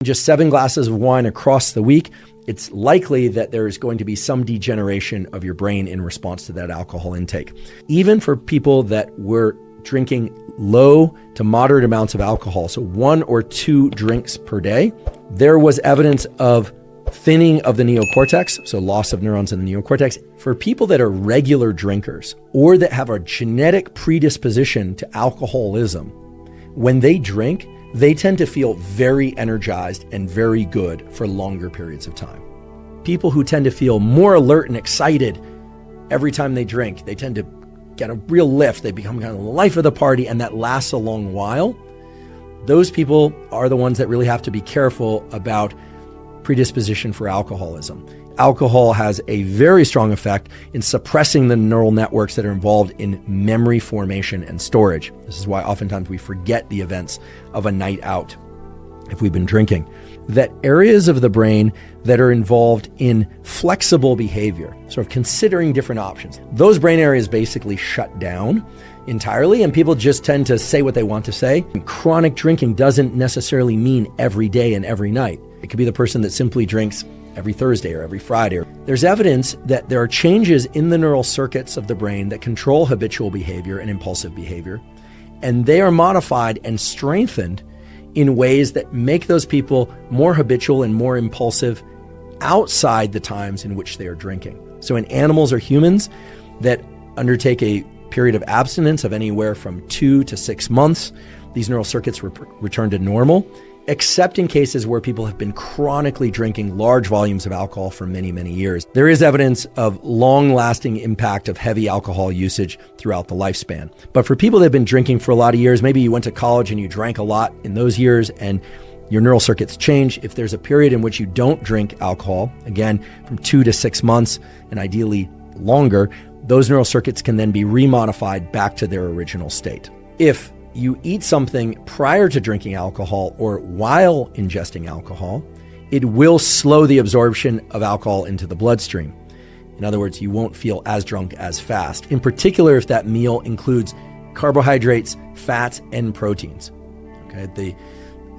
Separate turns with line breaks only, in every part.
just 7 glasses of wine across the week, it's likely that there's going to be some degeneration of your brain in response to that alcohol intake. Even for people that were drinking low to moderate amounts of alcohol, so 1 or 2 drinks per day, there was evidence of thinning of the neocortex, so loss of neurons in the neocortex. For people that are regular drinkers or that have a genetic predisposition to alcoholism, when they drink, they tend to feel very energized and very good for longer periods of time. People who tend to feel more alert and excited every time they drink, they tend to get a real lift. They become kind of the life of the party, and that lasts a long while. Those people are the ones that really have to be careful about predisposition for alcoholism. Alcohol has a very strong effect in suppressing the neural networks that are involved in memory formation and storage. This is why oftentimes we forget the events of a night out if we've been drinking. That areas of the brain that are involved in flexible behavior, sort of considering different options, those brain areas basically shut down entirely, and people just tend to say what they want to say. Chronic drinking doesn't necessarily mean every day and every night. It could be the person that simply drinks every Thursday or every Friday. There's evidence that there are changes in the neural circuits of the brain that control habitual behavior and impulsive behavior, and they are modified and strengthened in ways that make those people more habitual and more impulsive outside the times in which they are drinking. So in animals or humans that undertake a period of abstinence of anywhere from 2 to 6 months, these neural circuits return to normal, except in cases where people have been chronically drinking large volumes of alcohol for many, many years. There is evidence of long-lasting impact of heavy alcohol usage throughout the lifespan. But for people that have been drinking for a lot of years, maybe you went to college and you drank a lot in those years and your neural circuits change. If there's a period in which you don't drink alcohol, again, from 2 to 6 months and ideally longer, those neural circuits can then be remodified back to their original state. If you eat something prior to drinking alcohol or while ingesting alcohol, it will slow the absorption of alcohol into the bloodstream. In other words, you won't feel as drunk as fast, in particular if that meal includes carbohydrates, fats, and proteins. Okay, the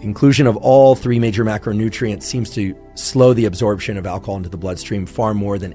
inclusion of all 3 major macronutrients seems to slow the absorption of alcohol into the bloodstream far more than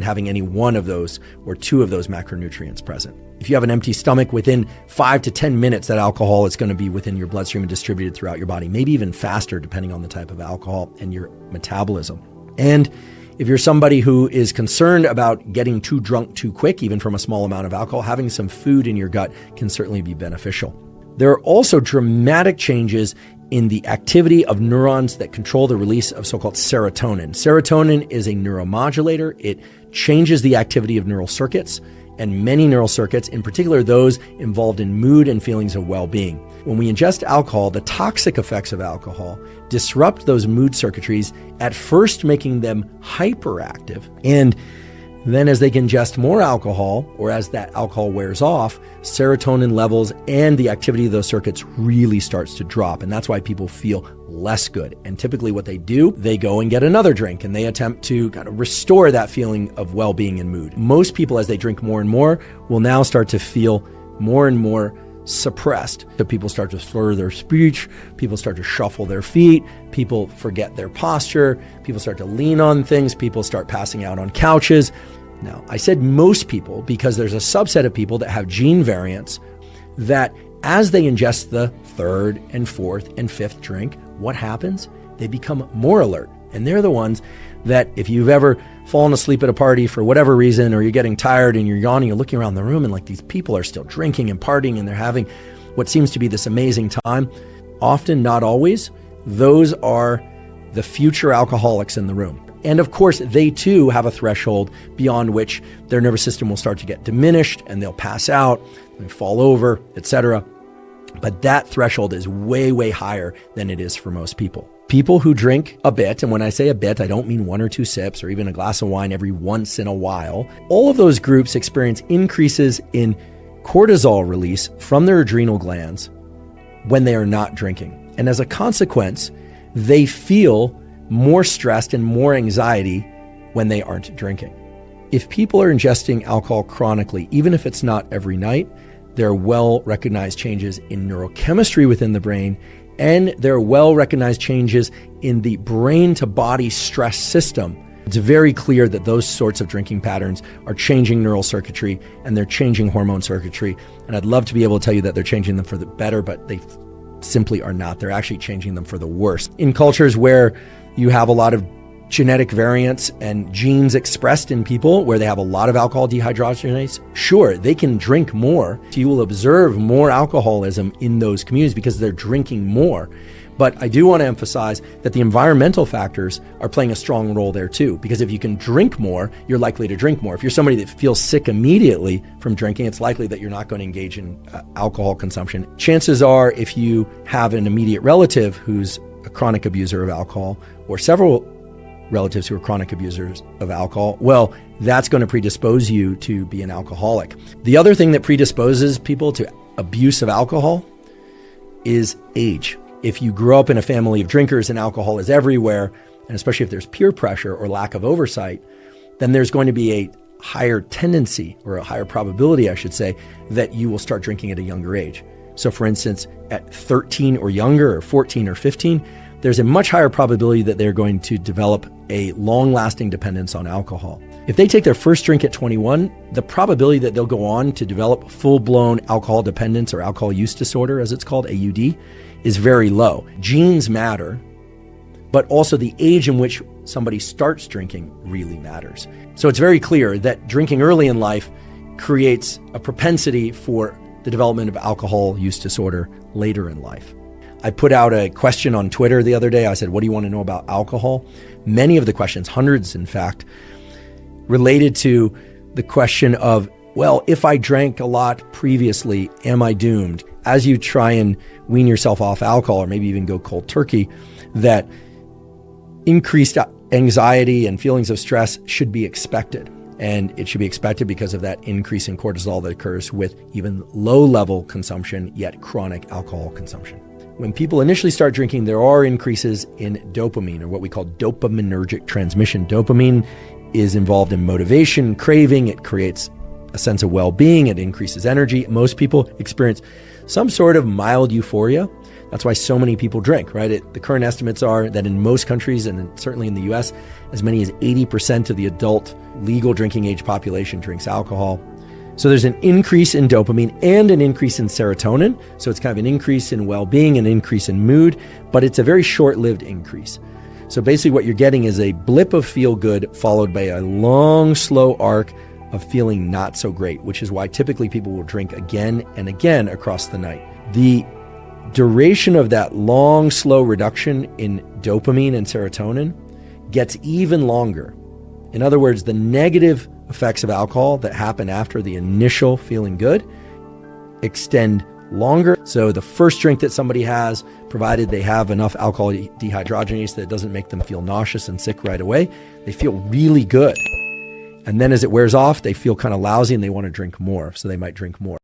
having any one of those or 2 of those macronutrients present. If you have an empty stomach, within 5 to 10 minutes, that alcohol is going to be within your bloodstream and distributed throughout your body, maybe even faster depending on the type of alcohol and your metabolism. And if you're somebody who is concerned about getting too drunk too quick, even from a small amount of alcohol, having some food in your gut can certainly be beneficial. There are also dramatic changes in the activity of neurons that control the release of so-called serotonin. Serotonin is a neuromodulator. It changes the activity of neural circuits, and many neural circuits, in particular those involved in mood and feelings of well-being. When we ingest alcohol, the toxic effects of alcohol disrupt those mood circuitries, at first making them hyperactive, and then as they ingest more alcohol, or as that alcohol wears off, serotonin levels and the activity of those circuits really starts to drop. And that's why people feel less good. And typically what they do, they go and get another drink and they attempt to kind of restore that feeling of well-being and mood. Most people, as they drink more and more, will now start to feel more and more suppressed. So people start to slur their speech, people start to shuffle their feet, people forget their posture, people start to lean on things, people start passing out on couches. Now, I said most people because there's a subset of people that have gene variants that as they ingest the 3rd and 4th and 5th drink, what happens? They become more alert. And they're the ones that if you've ever fallen asleep at a party for whatever reason, or you're getting tired and you're yawning, you're looking around the room and like these people are still drinking and partying and they're having what seems to be this amazing time. Often, not always, those are the future alcoholics in the room. And of course, they too have a threshold beyond which their nervous system will start to get diminished and they'll pass out, and fall over, etc. But that threshold is way, way higher than it is for most people. People who drink a bit, and when I say a bit, I don't mean 1 or 2 sips or even a glass of wine every once in a while. All of those groups experience increases in cortisol release from their adrenal glands when they are not drinking. And as a consequence, they feel more stressed and more anxiety when they aren't drinking. If people are ingesting alcohol chronically, even if it's not every night, there are well-recognized changes in neurochemistry within the brain and there are well-recognized changes in the brain-to-body stress system. It's very clear that those sorts of drinking patterns are changing neural circuitry and they're changing hormone circuitry. And I'd love to be able to tell you that they're changing them for the better, but they simply are not. They're actually changing them for the worse. In cultures where you have a lot of genetic variants and genes expressed in people where they have a lot of alcohol dehydrogenase, sure, they can drink more. So you will observe more alcoholism in those communities because they're drinking more. But I do want to emphasize that the environmental factors are playing a strong role there too, because if you can drink more, you're likely to drink more. If you're somebody that feels sick immediately from drinking, it's likely that you're not going to engage in alcohol consumption. Chances are, if you have an immediate relative who's a chronic abuser of alcohol, or several relatives who are chronic abusers of alcohol, well, that's going to predispose you to be an alcoholic. The other thing that predisposes people to abuse of alcohol is age. If you grow up in a family of drinkers and alcohol is everywhere, and especially if there's peer pressure or lack of oversight, then there's going to be a higher tendency, or a higher probability, I should say, that you will start drinking at a younger age. So for instance, at 13 or younger, or 14 or 15, there's a much higher probability that they're going to develop a long-lasting dependence on alcohol. If they take their first drink at 21, the probability that they'll go on to develop full-blown alcohol dependence, or alcohol use disorder, as it's called, AUD, is very low. Genes matter, but also the age in which somebody starts drinking really matters. So it's very clear that drinking early in life creates a propensity for the development of alcohol use disorder later in life. I put out a question on Twitter the other day. I said, what do you want to know about alcohol? Many of the questions, hundreds in fact, related to the question of, well, if I drank a lot previously, am I doomed? As you try and wean yourself off alcohol, or maybe even go cold turkey, that increased anxiety and feelings of stress should be expected. And it should be expected because of that increase in cortisol that occurs with even low-level consumption, yet chronic alcohol consumption. When people initially start drinking, there are increases in dopamine, or what we call dopaminergic transmission. Dopamine is involved in motivation, craving. It creates a sense of well-being. It increases energy. Most people experience some sort of mild euphoria. That's why so many people drink, right? The current estimates are that in most countries, and certainly in the US, as many as 80% of the adult legal drinking age population drinks alcohol. So there's an increase in dopamine and an increase in serotonin. So it's kind of an increase in well-being, an increase in mood, but it's a very short-lived increase. So basically what you're getting is a blip of feel good followed by a long, slow arc of feeling not so great, which is why typically people will drink again and again across the night. The duration of that long, slow reduction in dopamine and serotonin gets even longer. In other words, the negative effects of alcohol that happen after the initial feeling good extend longer. So the first drink that somebody has, provided they have enough alcohol dehydrogenase that it doesn't make them feel nauseous and sick right away, they feel really good. And then as it wears off, they feel kind of lousy and they want to drink more. So they might drink more.